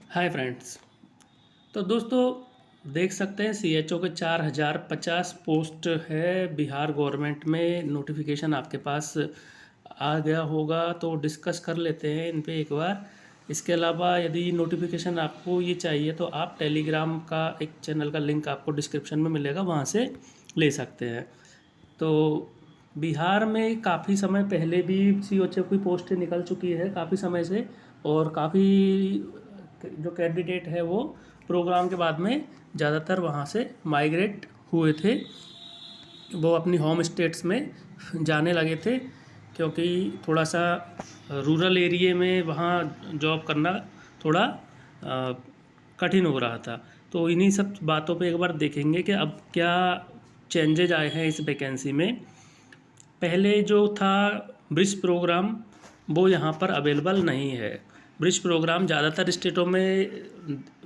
Hi friends. तो दोस्तों, देख सकते हैं सीएचओ के 4050 पोस्ट है बिहार गवर्नमेंट में। नोटिफिकेशन आपके पास आ गया होगा तो डिस्कस कर लेते हैं इन पे एक बार। इसके अलावा यदि नोटिफिकेशन आपको ये चाहिए तो आप टेलीग्राम का एक चैनल का लिंक आपको डिस्क्रिप्शन में मिलेगा, वहाँ से ले सकते हैं। तो बिहार में काफ़ी समय पहले भी सीओचे की पोस्टें निकल चुकी है काफ़ी समय से, और काफ़ी जो कैंडिडेट है वो प्रोग्राम के बाद में ज़्यादातर वहाँ से माइग्रेट हुए थे। वो अपनी होम स्टेट्स में जाने लगे थे, क्योंकि थोड़ा सा रूरल एरिया में वहाँ जॉब करना थोड़ा कठिन हो रहा था। तो इन्हीं सब बातों पे एक बार देखेंगे कि अब क्या चेंजेज आए हैं इस वैकेंसी में। पहले जो था ब्रिज प्रोग्राम, वो यहाँ पर अवेलेबल नहीं है। ब्रिज प्रोग्राम ज़्यादातर स्टेटों में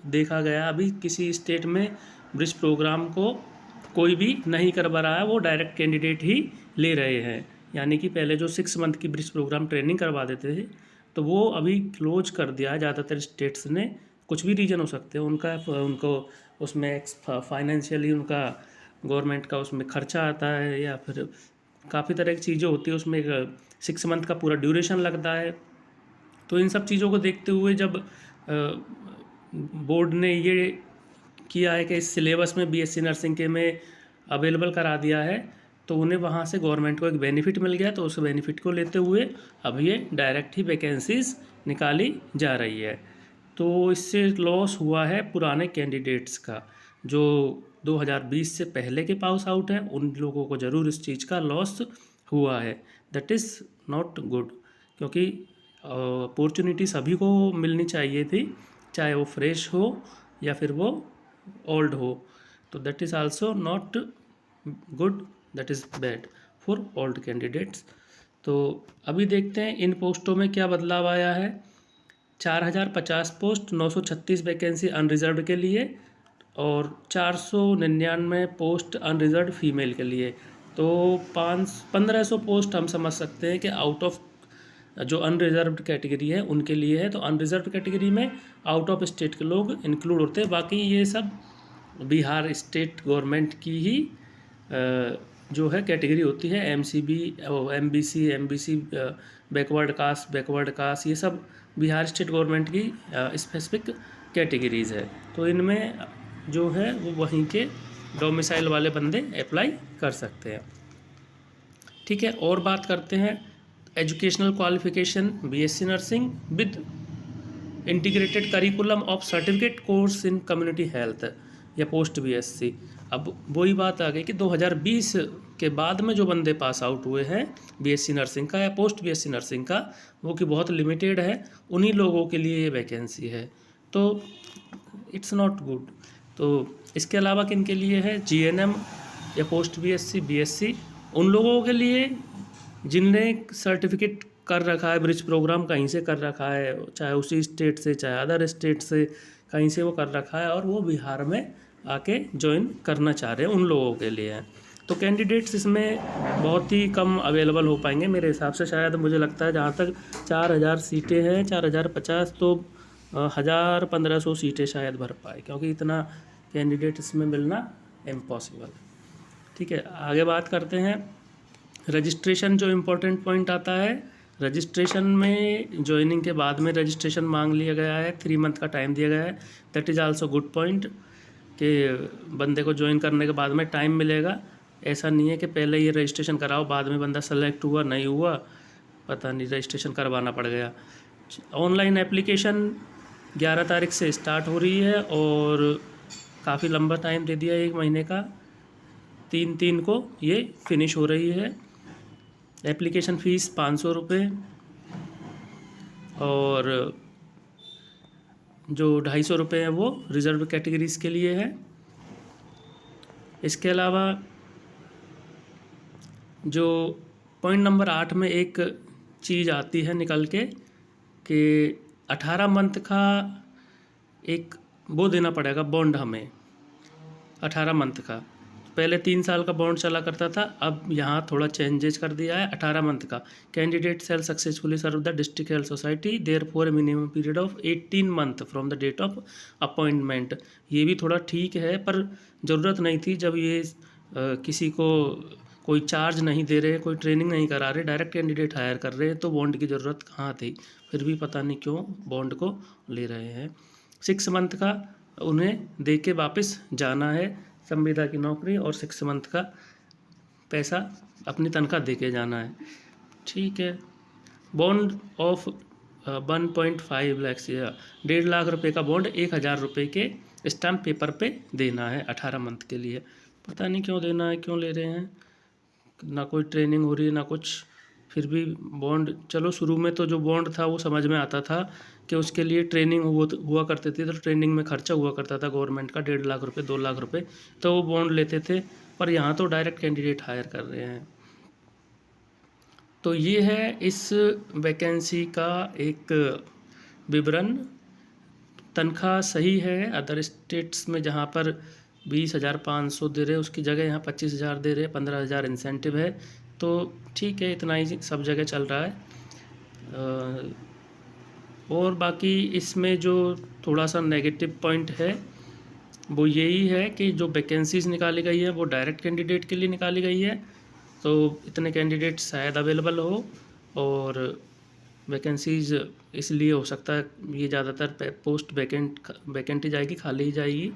देखा गया, अभी किसी स्टेट में ब्रिज प्रोग्राम को कोई भी नहीं करवा रहा है, वो डायरेक्ट कैंडिडेट ही ले रहे हैं। यानी कि पहले जो 6 मंथ की ब्रिज प्रोग्राम ट्रेनिंग करवा देते थे, तो वो अभी क्लोज कर दिया है ज़्यादातर स्टेट्स ने। कुछ भी रीज़न हो सकते हैं उनका, उनको उसमें फाइनेंशियली उनका गवर्नमेंट का उसमें खर्चा आता है, या फिर काफ़ी तरह की चीज़ें होती है उसमें। 6 मंथ का पूरा ड्यूरेशन लगता है। तो इन सब चीज़ों को देखते हुए जब बोर्ड ने ये किया है कि इस सिलेबस में बीएससी नर्सिंग के में अवेलेबल करा दिया है, तो उन्हें वहाँ से गवर्नमेंट को एक बेनिफिट मिल गया। तो उस बेनिफिट को लेते हुए अब ये डायरेक्ट ही वैकेंसीज निकाली जा रही है। तो इससे लॉस हुआ है पुराने कैंडिडेट्स का, जो 2020 से पहले के पास आउट हैं, उन लोगों को ज़रूर इस चीज़ का लॉस हुआ है। दैट इज़ नॉट गुड, क्योंकि अपॉर्चुनिटी सभी को मिलनी चाहिए थी, चाहे वो फ्रेश हो या फिर वो ओल्ड हो। तो that is also not good, that is bad for old candidates. तो अभी देखते हैं इन पोस्टों में क्या बदलाव आया है। 4050 पोस्ट, 936 वैकेंसी अनरिजर्व्ड के लिए, और 499 पोस्ट अनरिजर्व्ड फीमेल के लिए। तो 1500 पोस्ट हम समझ सकते हैं कि आउट ऑफ जो अनरिजर्व्ड कैटेगरी है उनके लिए है। तो अनरिजर्व्ड कैटेगरी में आउट ऑफ स्टेट के लोग इंक्लूड होते हैं। बाकी ये सब बिहार स्टेट गवर्नमेंट की ही जो है कैटेगरी होती है। एमसीबी, एमबीसी, बैकवर्ड कास्ट, ये सब बिहार स्टेट गवर्नमेंट की स्पेसिफिक कैटेगरीज़ है। तो इनमें जो है वो वहीं के डोमिसाइल वाले बंदे अप्लाई कर सकते हैं। ठीक है, और बात करते हैं educational qualification BSc nursing with integrated curriculum of certificate course in community health या पोस्ट बीएससी। अब वही बात आ गई कि 2020 के बाद में जो बंदे पास आउट हुए हैं बीएससी नर्सिंग का या पोस्ट बीएससी नर्सिंग का, वो कि बहुत लिमिटेड है, उन्हीं लोगों के लिए ये वैकेंसी है। तो इट्स नॉट गुड। तो इसके अलावा किन के लिए है, जीएनएम या पोस्ट बीएससी बीएससी, उन लोगों के लिए जिनने सर्टिफिकेट कर रखा है, ब्रिज प्रोग्राम कहीं से कर रखा है, चाहे उसी स्टेट से चाहे अदर स्टेट से, कहीं से वो कर रखा है और वो बिहार में आके ज्वाइन करना चाह रहे हैं, उन लोगों के लिए है। तो कैंडिडेट्स इसमें बहुत ही कम अवेलेबल हो पाएंगे मेरे हिसाब से। शायद मुझे लगता है जहाँ तक 4000 सीटें हैं, 4050, तो 1000-1500 सीटें शायद भर पाए, क्योंकि इतना कैंडिडेट इसमें मिलना इम्पॉसिबल। ठीक है, आगे बात करते हैं रजिस्ट्रेशन। जो इम्पोर्टेंट पॉइंट आता है, रजिस्ट्रेशन में ज्वाइनिंग के बाद में रजिस्ट्रेशन मांग लिया गया है, 3 मंथ का टाइम दिया गया है। That is also good point कि बंदे को ज्वाइन करने के बाद में टाइम मिलेगा। ऐसा नहीं है कि पहले ये रजिस्ट्रेशन कराओ, बाद में बंदा सेलेक्ट हुआ नहीं हुआ पता नहीं, रजिस्ट्रेशन करवाना पड़ गया। ऑनलाइन एप्लीकेशन 11 तारीख से स्टार्ट हो रही है, और काफ़ी लंबा टाइम दे दिया, 1 महीने का। 3/3 को ये फिनिश हो रही है। एप्लीकेशन फ़ीस 500 रुपये, और जो 250 रुपये हैं वो रिज़र्व कैटेगरीज़ के लिए है। इसके अलावा जो पॉइंट नंबर 8 में एक चीज़ आती है निकल के कि 18 मंथ का एक वो देना पड़ेगा बॉन्ड हमें, 18 मंथ का। पहले 3 साल का बॉन्ड चला करता था, अब यहाँ थोड़ा चेंजेस कर दिया है 18 मंथ का। Candidate shall successfully serve the district health society there for a minimum period of 18 month from the date of appointment. ये भी थोड़ा ठीक है, पर ज़रूरत नहीं थी जब ये किसी को कोई चार्ज नहीं दे रहे, कोई ट्रेनिंग नहीं करा रहे, डायरेक्ट कैंडिडेट हायर कर रहे हैं, तो बॉन्ड की ज़रूरत कहाँ थी। फिर भी पता नहीं क्यों बॉन्ड को ले रहे हैं। 6 मंथ का उन्हें दे के वापस जाना है संविदा की नौकरी, और 6 मंथ का पैसा अपनी तनख्वाह दे के जाना है। ठीक है। बॉन्ड ऑफ 1.5 लाख या 1.5 लाख रुपए का बॉन्ड 1,000 रुपये के स्टैम्प पेपर पे देना है 18 मंथ के लिए। पता नहीं क्यों देना है, क्यों ले रहे हैं, ना कोई ट्रेनिंग हो रही है ना कुछ। फिर भी बॉन्ड, चलो शुरू में तो जो बॉन्ड था वो समझ में आता था कि उसके लिए ट्रेनिंग हुआ करती थी, तो ट्रेनिंग में खर्चा हुआ करता था गवर्नमेंट का 1.5 लाख रुपये 2 लाख रुपये, तो वो बॉन्ड लेते थे। पर यहाँ तो डायरेक्ट कैंडिडेट हायर कर रहे हैं। तो ये है इस वैकेंसी का एक विवरण। तनख्वाह सही है, अदर स्टेट्स में जहाँ पर 20,500 दे रहे उसकी जगह यहाँ 25,000 दे रहे, 15,000 इंसेंटिव है, तो ठीक है, इतना ही सब जगह चल रहा है। और बाकी इसमें जो थोड़ा सा नेगेटिव पॉइंट है वो यही है कि जो वैकेंसीज़ निकाली गई है वो डायरेक्ट कैंडिडेट के लिए निकाली गई है, तो इतने कैंडिडेट शायद अवेलेबल हो, और वैकेंसीज़ इसलिए हो सकता है ये ज़्यादातर पोस्ट वैकेंट ही जाएगी, खाली ही जाएगी।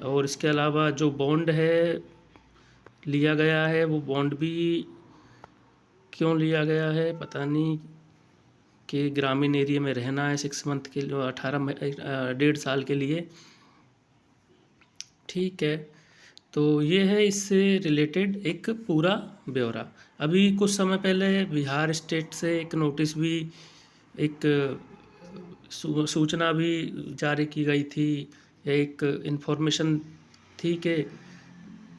और इसके अलावा जो बॉन्ड है लिया गया है, वो बॉन्ड भी क्यों लिया गया है पता नहीं, कि ग्रामीण एरिया में रहना है 6 मंथ के लिए, 1.5 साल के लिए। ठीक है, तो ये है इससे रिलेटेड एक पूरा ब्यौरा। अभी कुछ समय पहले बिहार स्टेट से एक नोटिस भी, एक सूचना भी जारी की गई थी, एक इन्फॉर्मेशन थी कि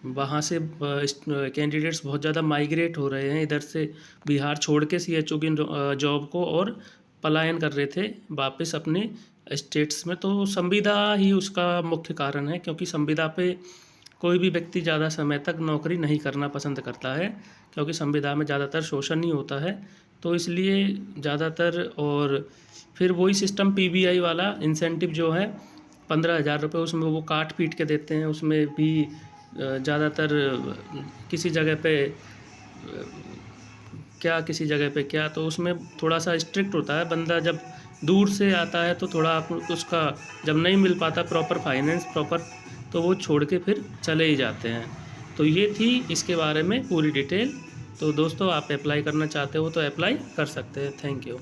वहाँ से कैंडिडेट्स बहुत ज़्यादा माइग्रेट हो रहे हैं इधर से, बिहार छोड़ के CHO की जॉब को, और पलायन कर रहे थे वापस अपने स्टेट्स में। तो संविदा ही उसका मुख्य कारण है, क्योंकि संविदा पे कोई भी व्यक्ति ज़्यादा समय तक नौकरी नहीं करना पसंद करता है, क्योंकि संविदा में ज़्यादातर शोषण ही होता है, तो इसलिए ज़्यादातर। और फिर वही सिस्टम PBI वाला इंसेंटिव जो है 15,000 रुपये, उसमें वो काट पीट के देते हैं, उसमें भी ज़्यादातर किसी जगह पे क्या, किसी जगह पे क्या, तो उसमें थोड़ा सा स्ट्रिक्ट होता है। बंदा जब दूर से आता है तो थोड़ा उसका जब नहीं मिल पाता प्रॉपर फाइनेंस प्रॉपर, तो वो छोड़ के फिर चले ही जाते हैं। तो ये थी इसके बारे में पूरी डिटेल। तो दोस्तों, आप अप्लाई करना चाहते हो तो अप्लाई कर सकते हैं। Thank you.